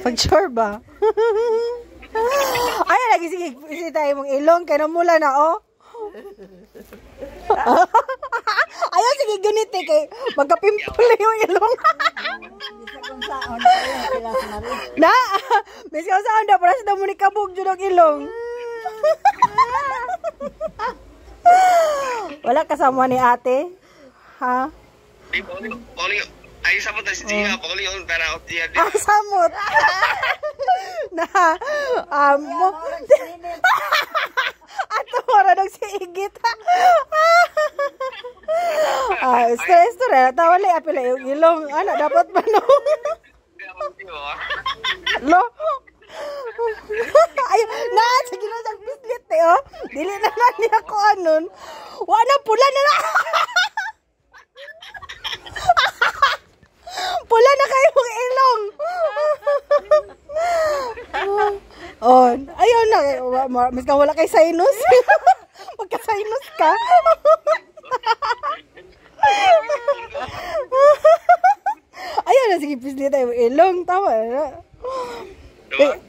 Pag-sure ba? Ay, lagi sige tayo mong ilong. Kaya mula na, oh. Ayaw, sige, gunit eh. Kaya magka-pimple yung ilong. Na, bis ka saan daw. Para sa damo ni kabog dyan ang ilong. Wala kasama ni ate? Ha? Poli, ay samot na si Gia. Poli, yung tanaw Gia. Samot. Na, mo. Ato mara nung si Igit. Stress to rin. Tawali, apila yung ilong. Ano, dapat ba no? Lo? Ayun, na, sige na siyang pislit eh, oh. Dili na lang niya ko anon. Wala, pula na na. Pula na kayo mong ilong. Oh, ayun na. Mas ka wala kay sinus. Magka-sinus ka. Ayun na, sige, pislit tayo mong ilong. Tama na.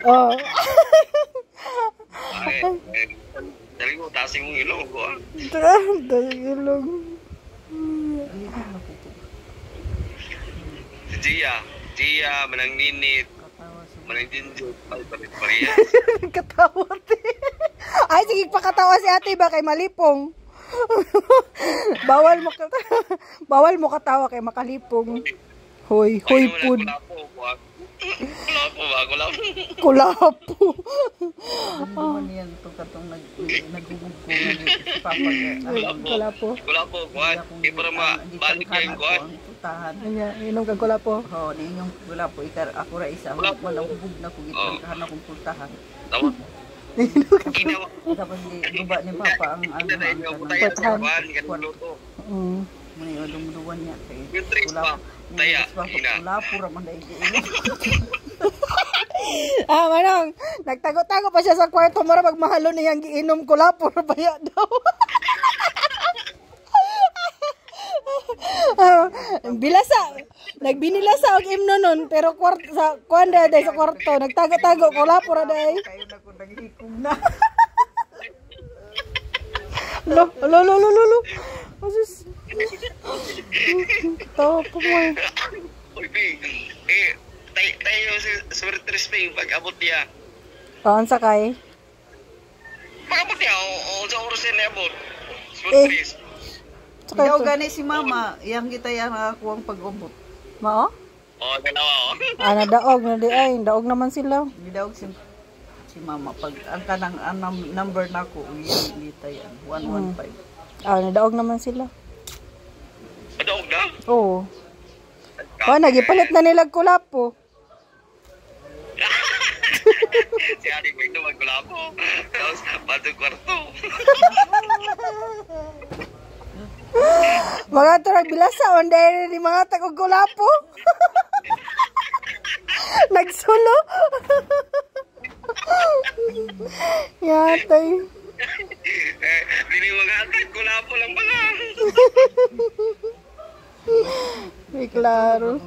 Oh. Dali mo, tasing mong ilong ko. Tasing ilong. Gia, manang ninit. Manang dinjot. Ay, parit-parit. Katawa, te. Ay, sige, pakatawa si ate ba kay malipong. Bawal mo katawa kay makalipong. Hoy pud. Kulapo. Yan to katong naghubog ko si Papa. Kulapo, kuan. Di para mabalik kayong kuan. Inom kang kulapo. Oo, ninyong kulapo. Ako ra isa. Walang hubog na kung itankahan akong pultahan. Tama. Tapos guba ni Papa ang pultahan. May odong-duwan niya. Taya. Kulapo raman dahil Manong, nagtago-tago pa siya sa kwarto mo ra magmahalo niyang giinom kulapo ra baya daw. Nagbinilasa og imno nun pero sa kuanda day sa kwarto nagtago-tago kulapo ra day. kayo na ko naghikom na. Lo. Asus. Tawa po mo. Uy, tayo sa Spring pag-abot niya. Saan sakay? Pag-abot niya, o sa oras niya abot. Ikaw gani si Mama, yang kita yang ako ang pag-umbot. Mao? Oo, dalawa o. Nadaog na di ay, daog naman sila. Gidaog si Mama pag ang kanang number nako yung dita yan 115. Nadaog naman sila. Adaog na? Oo. Nagipalit na nila kulapo. Si Adi ko ito magkulapo. Tapos, patong kwarto. Mga turag bilasa, dahil ni mga tagong kulapo. Nagsulo. Yatay. Dili mga atag, kulapo lang pala. May klaro.